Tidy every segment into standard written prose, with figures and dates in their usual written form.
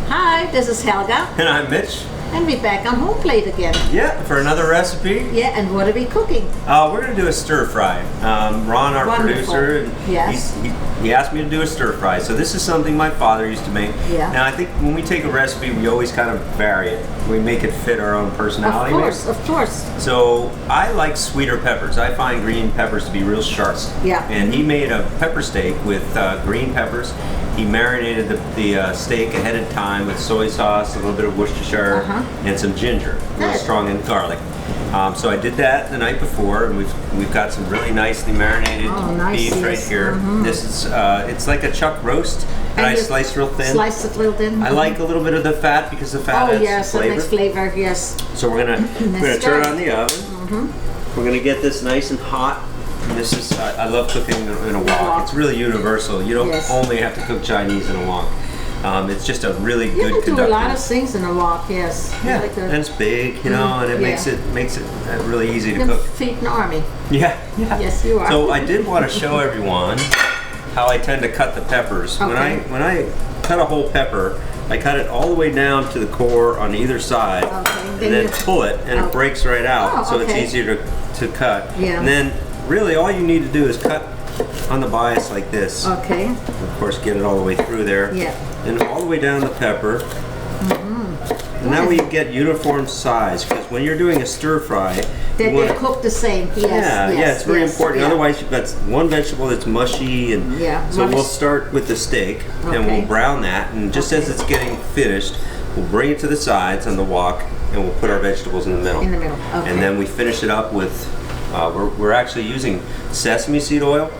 Hi, this is Helga. And I'm Mitch. And we're back on Home Plate again. Yeah, for another recipe. Yeah, and what are we cooking? We're going to do a stir fry. Ron, our Wonderful. producer, Yes. he asked me to do a stir fry. So this is something my father used to make. Yeah. And I think when we take a recipe, we always kind of vary it. We make it fit our own personality. Of course. So I like sweeter peppers. I find green peppers to be real sharp. Yeah. And he made a pepper steak with green peppers. He marinated the steak ahead of time with soy sauce, a little bit of Worcestershire, and some ginger, real strong, and garlic. So I did that the night before, and we've got some really nicely marinated beef right here. This is it's like a chuck roast, and I slice real thin. Slice it real thin. I like a little bit of the fat because the fat adds flavor. It makes flavor. Yes. So we're gonna turn it on the oven. We're gonna get this nice and hot. And this is I love cooking in a wok. It's really universal. You don't only have to cook Chinese in a wok. It's just a really good conductor. You can do a lot of things in a wok. Yes. Yeah, and it's big, you know, and it makes it really easy to cook. Feed an army. Yeah. Yes, you are. So I did want to show everyone how I tend to cut the peppers. Okay. When I cut a whole pepper, I cut it all the way down to the core on either side, and then pull it, and it breaks right out, so it's easier to cut. Yeah. And then really all you need to do is cut on the bias like this. Okay. Of course, get it all the way through there. Yeah. And all the way down the pepper. And that way you get uniform size, because when you're doing a stir fry, they cook the same. Yes, it's very important. Otherwise, you've got one vegetable that's mushy, and so we'll start with the steak, and we'll brown that, and just as it's getting finished, we'll bring it to the sides on the wok, and we'll put our vegetables in the middle. And then we finish it up with we're actually using sesame seed oil,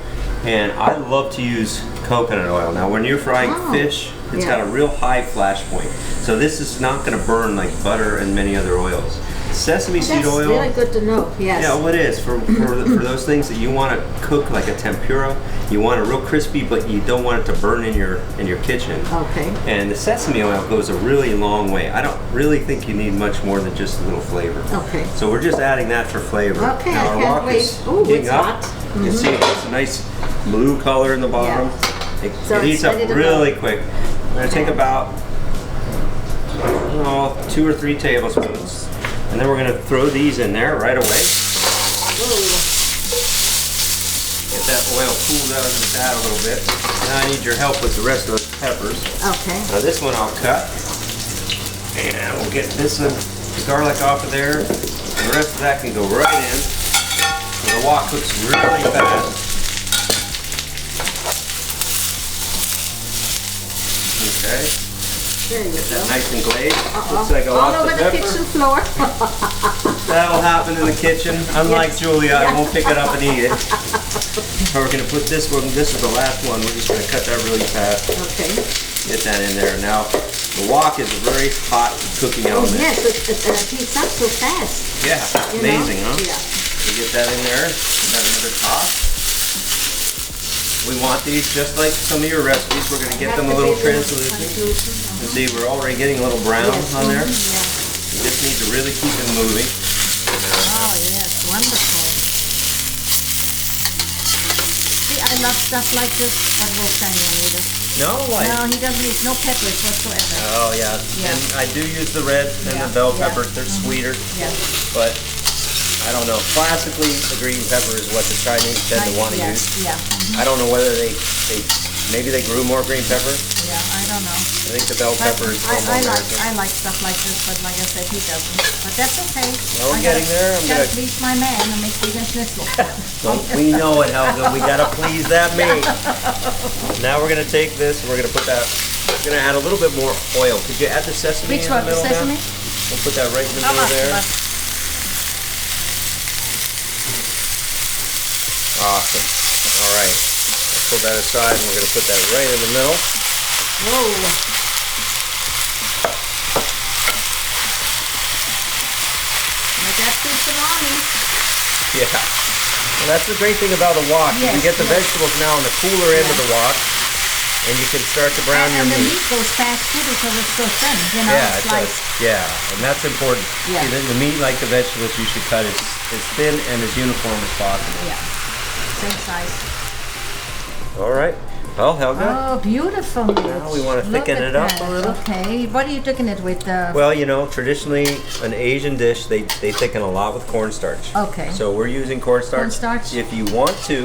and I love to use coconut oil. Now when you're frying fish, it's got a real high flash point, so this is not going to burn like butter and many other oils. Sesame seed oil. That's really good to know. Yes. Yeah, well, it is for those things that you want to cook like a tempura. You want it real crispy, but you don't want it to burn in your kitchen. Okay. And the sesame oil goes a really long way. I don't really think you need much more than just a little flavor. Okay. So we're just adding that for flavor. Okay. Now our wok is heating up. You can see it's a nice blue color in the bottom. It heats up really quick. We're going to take about 2 or 3 tablespoons. And then we're going to throw these in there right away. Get that oil cooled out of the fat a little bit. Now I need your help with the rest of those peppers. Okay. Now this one I'll cut. And we'll get this one, the garlic off of there. And the rest of that can go right in. So the wok cooks really fast. Okay. There you Get go. that nice and glazed. Looks like I lost all over the kitchen floor. That'll happen in the kitchen. Unlike Julia, I won't pick it up and eat it. We're going to put this one, this is the last one. We're just going to cut that really fast. Okay. Get that in there. Now, the wok is a very hot cooking element. Yes, it heats up so fast. Yeah, amazing, huh? Yeah. We get that in there. Put that another top. We want these just like some of your recipes. We're going to get them a little translucent. And see, we're already getting a little brown on there. You just need to really keep them moving. Oh, yes, wonderful. See, I love stuff like this, but Wolfgang won't eat it. No, No, he doesn't eat no peppers whatsoever. Oh, yeah. And I do use the red and the bell peppers. They're sweeter. Yeah. But I don't know. Classically, the green pepper is what the Chinese tend to want to use. Yeah. I don't know whether maybe they grew more green pepper. Yeah, I don't know. I think the bell pepper is more American. I like stuff like this, but like I said, he doesn't. But that's okay. Well, we're getting there. I'm gotta please my man and make vegan schnitzel. Don't we know it, Helga? We gotta please that meat. Now we're gonna take this and we're gonna put that. We're gonna add a little bit more oil. Could you add the sesame in the middle now? Sesame? We'll put that right in the middle there. Awesome. All right. Let's pull that aside and we're going to put that right in the middle. Whoa. Like that feeds the army. Yeah. Well, that's the great thing about the wok. You can get the vegetables now on the cooler end of the wok, and you can start to brown your meat. And the meat goes fast too because it's so thin, you know, Yeah, it does. sliced. Yeah, and that's important. Yeah. See, the meat, like the vegetables, you should cut as thin and as uniform as possible. Yeah, same size. All right. Well, Helga. Oh, beautiful. Now we want to thicken it up a little. Okay. What are you thickening it with? Well, you know, traditionally an Asian dish, they thicken a lot with cornstarch. Okay. So we're using cornstarch. Cornstarch. If you want to,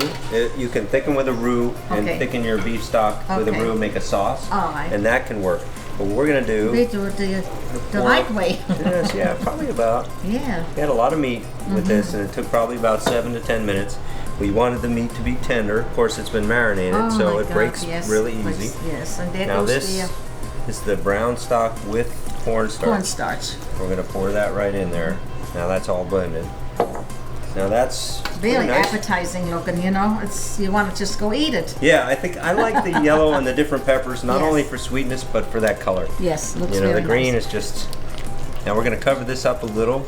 you can thicken with a roux and thicken your beef stock with a roux, make a sauce. All right. And that can work. But what we're going to do... We do it the right way. Yes, yeah, probably about... Yeah. We had a lot of meat with this, and it took probably about 7 to 10 minutes. We wanted the meat to be tender. Of course, it's been marinated, so it breaks really easy. Yes, and there now goes this is the brown stock with cornstarch. Cornstarch. We're going to pour that right in there. Now that's all blended. Now that's really nice. Appetizing looking, you know. It's you want to just go eat it. Yeah, I think I like the yellow and the different peppers, not only for sweetness but for that color. Yes, looks you know, very the green nice. is just. Now we're going to cover this up a little.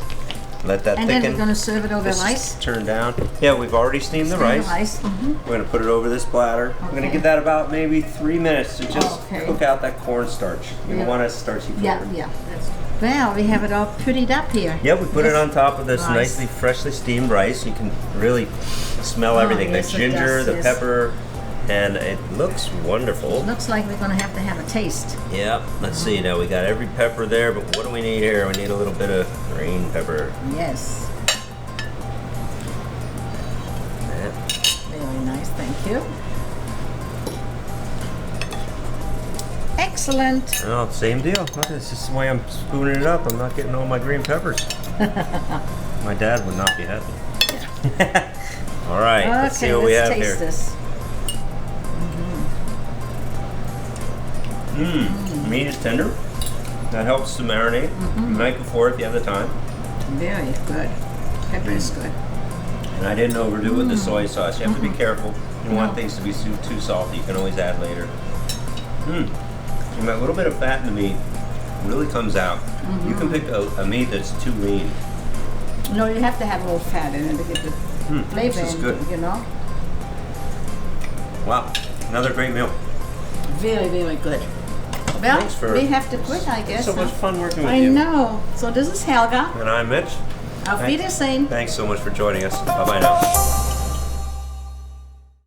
Let that thicken. And then we're going to serve it over this rice? Turn down. Yeah, we've already steamed the rice. We're going to put it over this platter. We're going to give that about maybe 3 minutes to just cook out that cornstarch. You don't want a starchy flavor. Yeah. Well, we have it all puttied up here. Yeah, we put it on top of this nicely freshly steamed rice. You can really smell everything. The ginger, the pepper, and it looks wonderful. It looks like we're going to have a taste. Yeah, let's see. Now we got every pepper there, but what do we need here? We need a little bit of green pepper. Yes. Very nice, thank you. Excellent. Oh, same deal. Look, this is the way I'm spooning it up. I'm not getting all my green peppers. My dad would not be happy. All right, let's see what we have here. This. Meat is tender. That helps to marinate the night before if you have the time. Very good. Pepper is good. And I didn't overdo it with the soy sauce. You have to be careful. You don't want things to be too salty. You can always add later. And a little bit of fat in the meat really comes out. You can pick a meat that's too lean. No, you have to have a little fat in it to get the flavor. This is good. You know. Wow, another great meal. Very, very good. Well, we have to quit, I guess. So much fun working with you. I know. So this is Helga. And I'm Mitch. Auf Wiedersehen. Thanks so much for joining us. Bye-bye now.